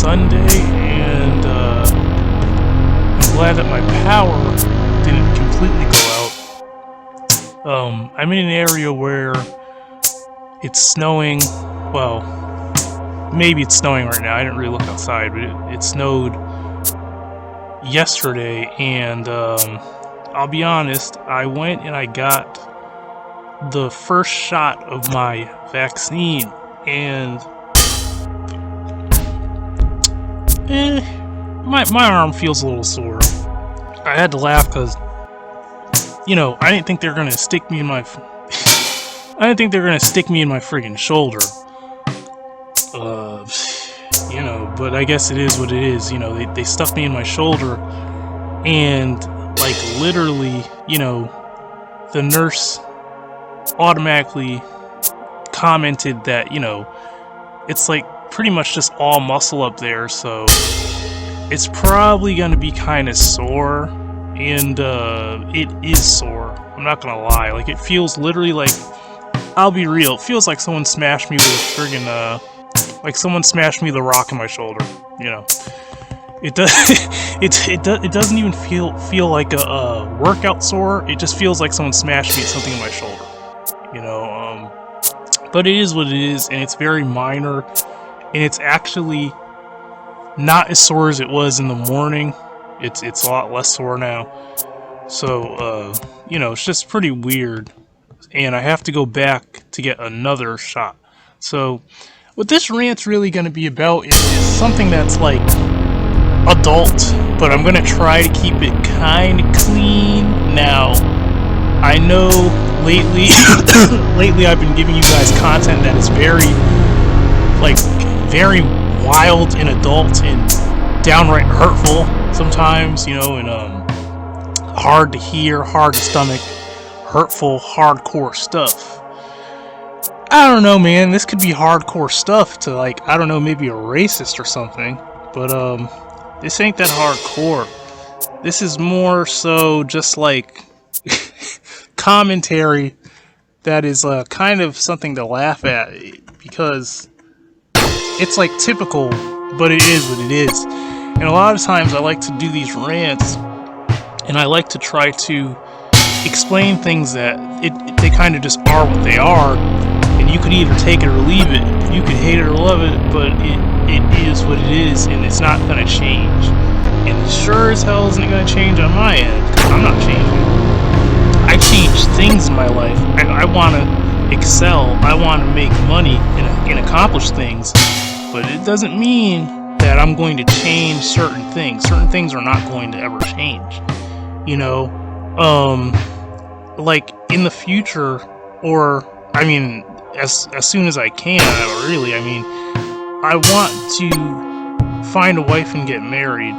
Sunday, and I'm glad that my power didn't completely go out. I'm in an area where it's snowing. Well, maybe it's snowing right now. I didn't really look outside, but it snowed yesterday, and I'll be honest, I went and I got the first shot of my vaccine, and my arm feels a little sore. I had to laugh because, I didn't think they were gonna stick me in my friggin' shoulder. But I guess it is what it is. They stuck me in my shoulder, and like literally, the nurse automatically commented that, it's like pretty much just all muscle up there, so it's probably gonna be kind of sore, and it is sore. I'm not gonna lie. Like, it feels literally like, I'll be real, it feels like someone smashed me with a friggin' like someone smashed me the rock in my shoulder. It does. It doesn't even feel like a workout sore. It just feels like someone smashed me at something in my shoulder. But it is what it is, and it's very minor, and it's actually not as sore as it was in the morning. It's a lot less sore now. So it's just pretty weird, and I have to go back to get another shot. So what this rant's really going to be about is something that's like adult, but I'm going to try to keep it kind of clean. Now, I know lately I've been giving you guys content that is very wild and adult and downright hurtful sometimes, and hard to hear, hard to stomach, hurtful, hardcore stuff. I don't know, man, this could be hardcore stuff to, maybe a racist or something, but this ain't that hardcore. This is more so just like commentary that is kind of something to laugh at, because it's like typical, but it is what it is. And a lot of times I like to do these rants, and I like to try to explain things that they kind of just are what they are, and you could either take it or leave it, you could hate it or love it, but it is what it is, and it's not going to change. And sure as hell isn't going to change on my end, because I'm not changing. I change things in my life. I want to excel. I want to make money and accomplish things. But it doesn't mean that I'm going to change certain things. Certain things are not going to ever change. Like in the future, or as soon as I can, I want to find a wife and get married.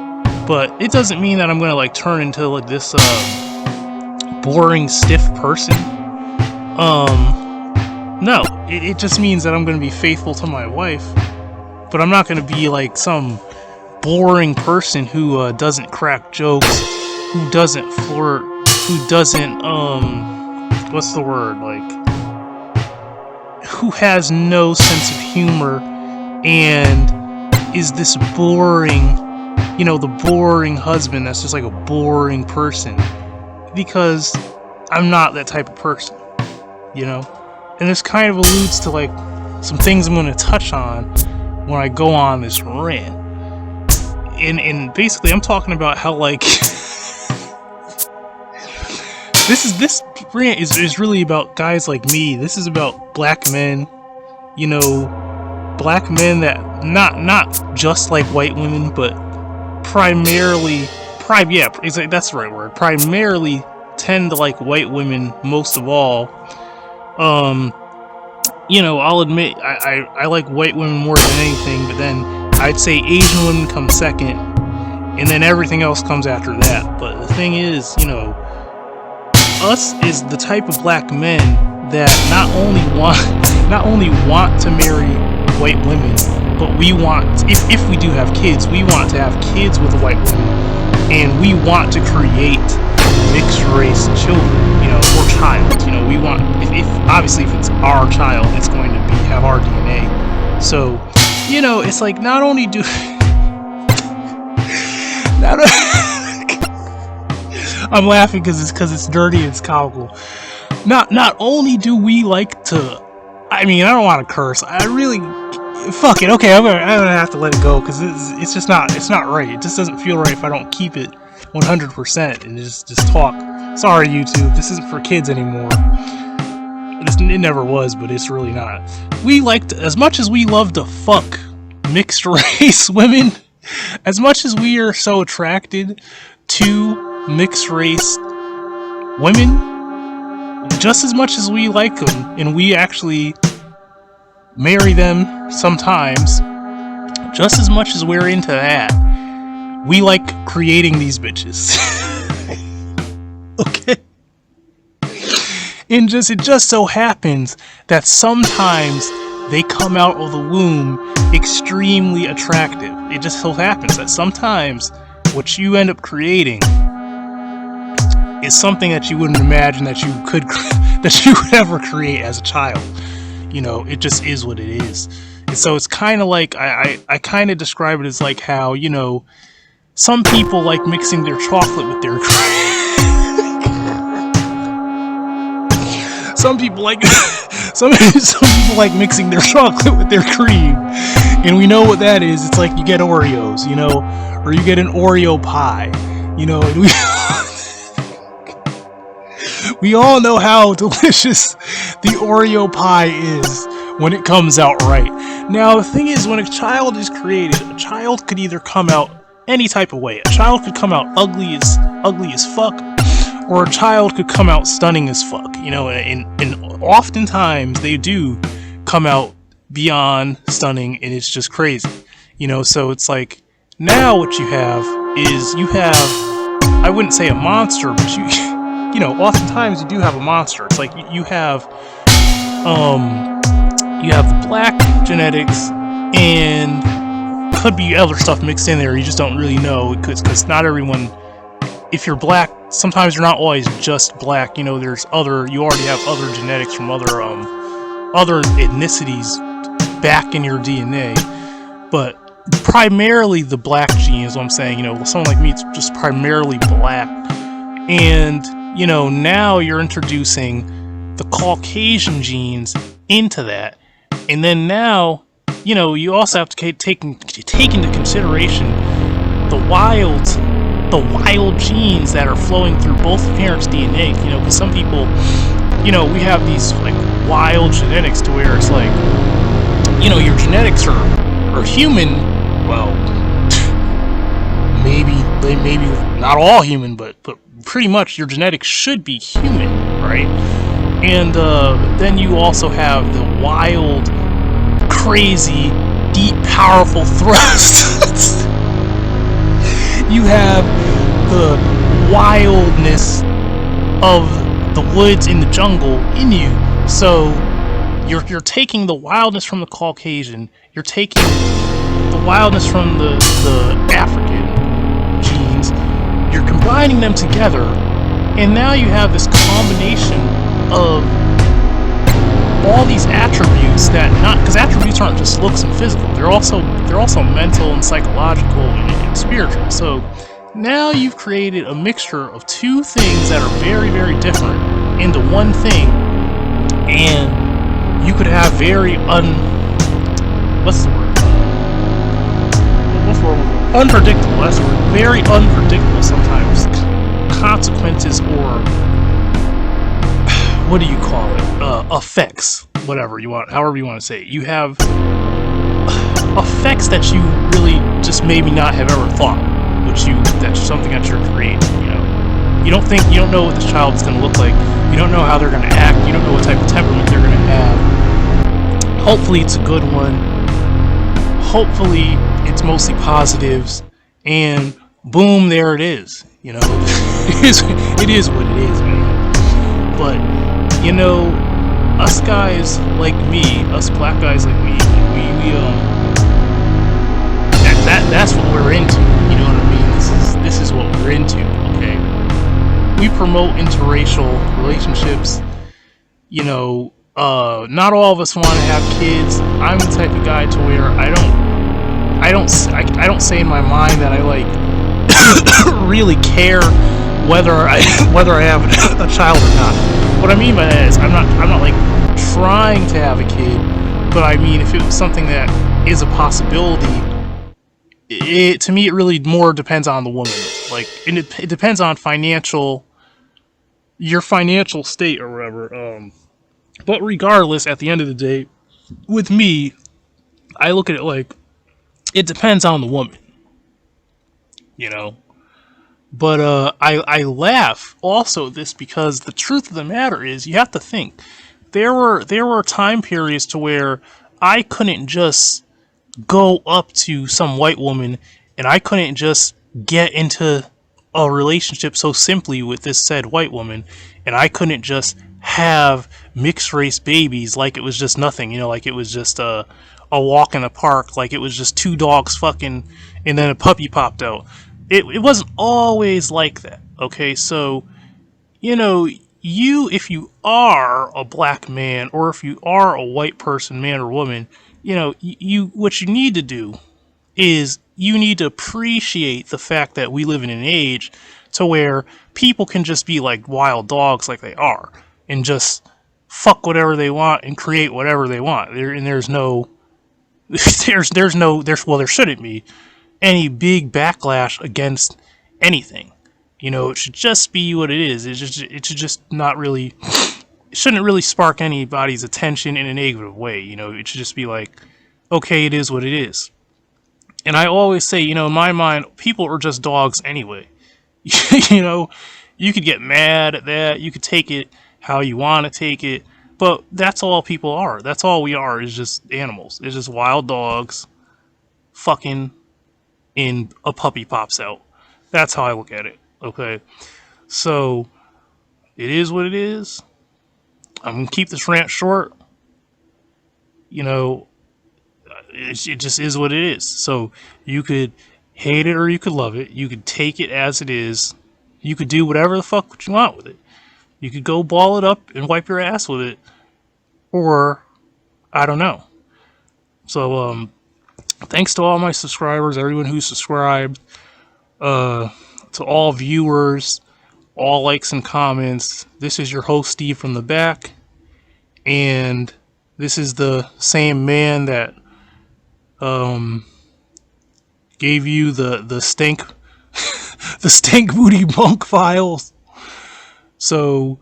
But it doesn't mean that I'm going to turn into this boring, stiff person. No, it just means that I'm going to be faithful to my wife, but I'm not going to be like some boring person who doesn't crack jokes, who doesn't flirt, who doesn't who has no sense of humor and is this boring, the boring husband that's just like a boring person. Because I'm not that type of person, And this kind of alludes to some things I'm going to touch on when I go on this rant. And basically I'm talking about how this rant is really about guys like me. This is about black men, black men that not just like white women, but primarily that's the right word. Primarily tend to like white women most of all. I'll admit I like white women more than anything, but then I'd say Asian women come second, and then everything else comes after that. But the thing is, us is the type of black men that not only want to marry white women, but we want, if we do have kids, we want to have kids with white women, and we want to create mixed race children, or child. We want, if obviously if it's our child, it's going to have our DNA. So, it's like not only do I'm laughing because it's dirty and it's comical. Not only do we like to, I mean, I don't want to curse. I really, fuck it. Okay, I'm gonna have to let it go because it's just not, it's not right. It just doesn't feel right if I don't keep it 100% and just talk. Sorry, YouTube. This isn't for kids anymore. It never was, but it's really not. We like to, as much as we love to fuck mixed race women, as much as we are so attracted to mixed race women, just as much as we like them and we actually marry them sometimes, just as much as we're into that, we like creating these bitches. Okay? And it just so happens that sometimes they come out of the womb extremely attractive. It just so happens that sometimes what you end up creating is something that you wouldn't imagine that you could ever create as a child. You know, it just is what it is. And so it's kind of like, I kind of describe it as like how, you know, some people like mixing their chocolate with their cream. Some people like some people like mixing their chocolate with their cream, and we know what that is. It's like you get Oreos, you know, or you get an Oreo pie, you know. And we all know how delicious the Oreo pie is when it comes out right. Now the thing is, when a child is created, a child could either come out any type of way. A child could come out ugly as fuck, or a child could come out stunning as fuck, you know, and oftentimes they do come out beyond stunning, and it's just crazy, you know. So it's like, now what you have is, you have, I wouldn't say a monster, but you know, oftentimes you do have a monster. It's like you have the black genetics, and could be other stuff mixed in there, you just don't really know, because not everyone, if you're black, sometimes you're not always just black, you know. There's you already have other genetics from other ethnicities back in your DNA, but primarily the black gene is what I'm saying. You know, someone like me, it's just primarily black, and you know, now you're introducing the Caucasian genes into that, and then now, you know, you also have to take into consideration the wild genes that are flowing through both parents' DNA, you know, because some people, you know, we have these like wild genetics to where it's like, you know, your genetics are human. Well, maybe not all human, but pretty much your genetics should be human, right? And then you also have the wild, crazy, deep, powerful thrust. You have the wildness of the woods in the jungle in you. So you're taking the wildness from the Caucasian, you're taking the wildness from the African genes, you're combining them together, and now you have this combination of all these attributes that, not because attributes aren't just looks and physical, they're also mental and psychological and spiritual. So now you've created a mixture of two things that are very, very different into one thing, and you could have very unpredictable, that's the word, very unpredictable sometimes consequences, or what do you call it, effects, whatever you want, however you want to say it. You have effects that you really just maybe not have ever thought, that's something that you're creating, you know. You don't know what this child is going to look like, you don't know how they're going to act, you don't know what type of temperament they're going to have. Hopefully it's a good one, hopefully it's mostly positives, and boom, there it is, you know. it is what it is, man. But you know, us guys like me, us black guys like me, that's what we're into, you know what I mean? This is what we're into, okay? We promote interracial relationships, you know. Not all of us want to have kids. I'm the type of guy to where I don't say in my mind that I like really care whether I whether I have a child or not. What I mean by that is I'm not like trying to have a kid, but I mean if it was something that is a possibility, to me it really more depends on the woman. Like it depends on your financial state or whatever. But regardless, at the end of the day, with me, I look at it like it depends on the woman, you know. But I laugh also at this because the truth of the matter is you have to think there were time periods to where I couldn't just go up to some white woman and I couldn't just get into a relationship so simply with this said white woman, and I couldn't just have mixed race babies like it was just nothing, like it was just a walk in the park, like it was just two dogs fucking and then a puppy popped out. It wasn't always like that, okay? So, if you are a black man or if you are a white person, man or woman, you what you need to do is you need to appreciate the fact that we live in an age to where people can just be like wild dogs like they are and just fuck whatever they want and create whatever they want. There's no there shouldn't be any big backlash against anything. It should just be what it is. It should just not really, it shouldn't really spark anybody's attention in a negative way. It should just be like, okay, it is what it is. And I always say, in my mind, people are just dogs anyway. You could get mad at that. You could take it how you want to take it. But that's all people are. That's all we are, is just animals. It's just wild dogs fucking and a puppy pops out. That's how I look at it. Okay. So, it is what it is. I'm going to keep this rant short. It just is what it is. So, you could hate it or you could love it. You could take it as it is. You could do whatever the fuck you want with it. You could go ball it up and wipe your ass with it. Or, I don't know. So, thanks to all my subscribers, everyone who subscribed, to all viewers, all likes and comments. This is your host, Steve from the back. And this is the same man that gave you the stank the stank booty bunk files. So,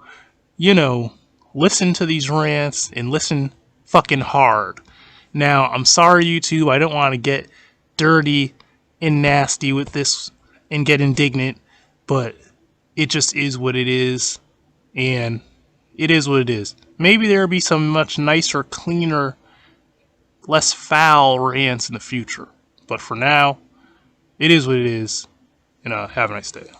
listen to these rants and listen fucking hard. Now, I'm sorry, YouTube, I don't want to get dirty and nasty with this and get indignant, but it just is what it is, and it is what it is. Maybe there'll be some much nicer, cleaner, less foul rants in the future, but for now, it is what it is, and have a nice day.